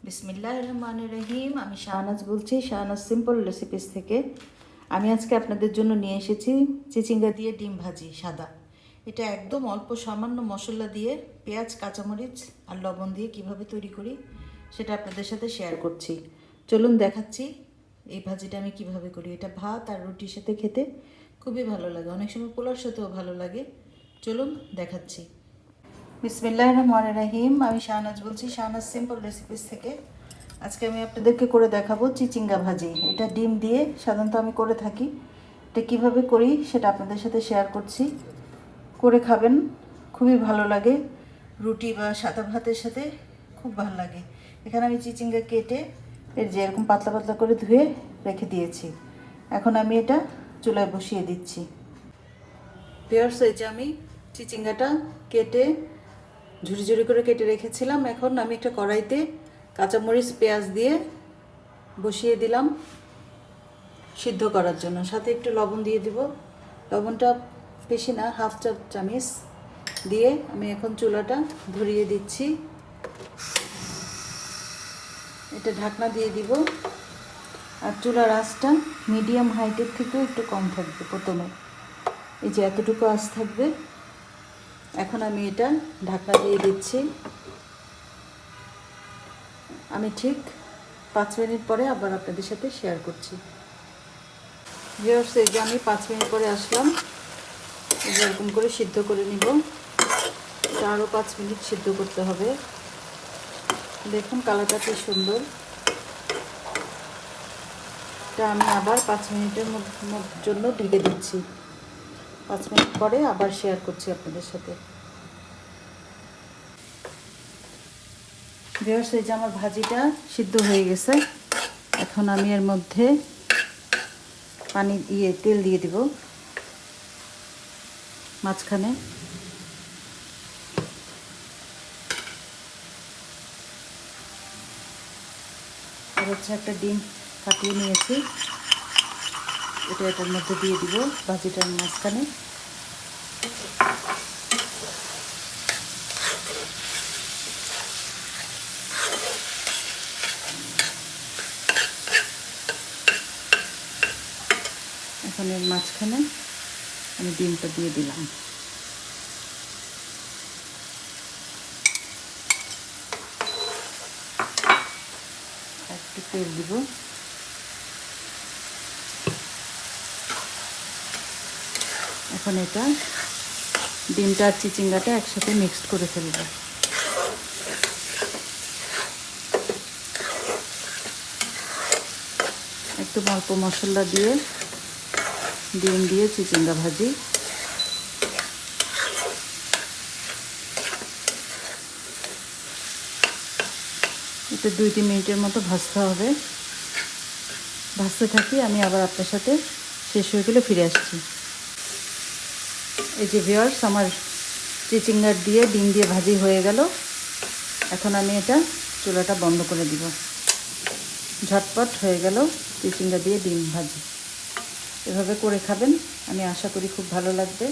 বিসমিল্লাহির রহমানির রহিম। আমি শাহনাজ বলছি, শাহনাজ সিম্পল রেসিপিস থেকে। আমি আজকে আপনাদের জন্য নিয়ে এসেছি চিচিঙ্গা দিয়ে ডিম ভাজি সাদা। এটা একদম অল্প সামান্য মশলা দিয়ে পেঁয়াজ, কাঁচামরিচ আর লবণ দিয়ে কিভাবে তৈরি করি সেটা আপনাদের সাথে শেয়ার করছি। চলুন দেখাচ্ছি এই ভাজিটা আমি কিভাবে করি। এটা ভাত আর রুটির সাথে খেতে খুবই ভালো লাগে, অনেক সময় পোলার সাথেও ভালো লাগে। চলুন দেখাচ্ছি। বিসমিল্লাহির রহমানির রহিম। আমি শাহনাজ বলছি, শাহনাজ সিম্পল রেসিপিস থেকে। আজকে আমি আপনাদেরকে করে দেখাবো চিচিঙ্গা ভাজি। এটা ডিম দিয়ে সাধারণত আমি করে থাকি। এটা কিভাবে করি সেটা আপনাদের সাথে শেয়ার করছি। করে খাবেন, খুবই ভালো লাগে। রুটি বা সাদা ভাতের সাথে খুব ভালো লাগে। এখানে আমি চিচিঙ্গা কেটে এর যে এরকম পাতলা পাতলা করে ধুয়ে রেখে দিয়েছি। এখন আমি এটা চুলায় বসিয়ে দিচ্ছি। ভিউয়ার্স, এই যে আমি চিচিঙ্গাটা কেটে ঝুরি ঝুরি করে কেটে রেখেছিলাম। এখন আমি একটা কড়াইতে কাঁচামরিচ, পেঁয়াজ দিয়ে বসিয়ে দিলাম সিদ্ধ করার জন্য। সাথে একটু লবণ দিয়ে দিব। লবণটা বেশি না, হাফ চামচ দিয়ে আমি এখন চুলাটা ধরিয়ে দিচ্ছি। এটা ঢাকনা দিয়ে দিব। আর চুলার আঁচটা মিডিয়াম হাইটের থেকেও একটু কম থাকবে প্রথমে। এই যে এতটুকু আঁচ থাকবে। এখন আমি এটা ঢাকনা দিয়ে দিচ্ছি। আমি ঠিক 5 মিনিট পরে আবার আপনাদের সাথে শেয়ার করছি। ভিউয়ার্স, এই যে আমি 5 মিনিট পরে আসলাম। এরকম করে সিদ্ধ করে নিব। এটা আরও 5 মিনিট সিদ্ধ করতে হবে। দেখুন কালারটা কি সুন্দর। এটা আমি আবার 5 মিনিটের জন্য ঢেকে দিচ্ছি। 5 মিনিট পরে আবার শেয়ার করছি আপনাদের সাথে। ভিউয়ার্স, এই যে আমার ভাজিটা সিদ্ধ হয়ে গেছে। এখন আমি এর মধ্যে তেল দিয়ে দিব মাঝখানে। আর হচ্ছে একটা ডিম ফাটিয়ে নিয়েছি, এটার মধ্যে দিয়ে দিব ভাজিটার মাঝখানে। এখন এর মাঝখানে আমি ডিমটা দিয়ে দিলাম। একটু তেল দিব। এখন এটা ডিমটা আর চিচিঙ্গাটা একসাথে মিক্সড করে ফেলব। একটু অল্প মশলা দিয়ে ডিম দিয়ে চিচিঙ্গা ভাজি। এটা 2-3 মিনিটের মতো ভাজতে হবে। ভাজতে থাকি, আমি আবার আপনার সাথে শেষ হয়ে গেলে ফিরে আসছি। এই যে ভিউয়ার্স, আমার চিচিঙ্গা দিয়ে ডিম দিয়ে ভাজি হয়ে গেল। এখন আমি এটা চুলাটা বন্ধ করে দিব। ঝটপট হয়ে গেল চিচিঙ্গা দিয়ে ডিম ভাজি। এভাবে করে খাবেন, আমি আশা করি খুব ভালো লাগবে।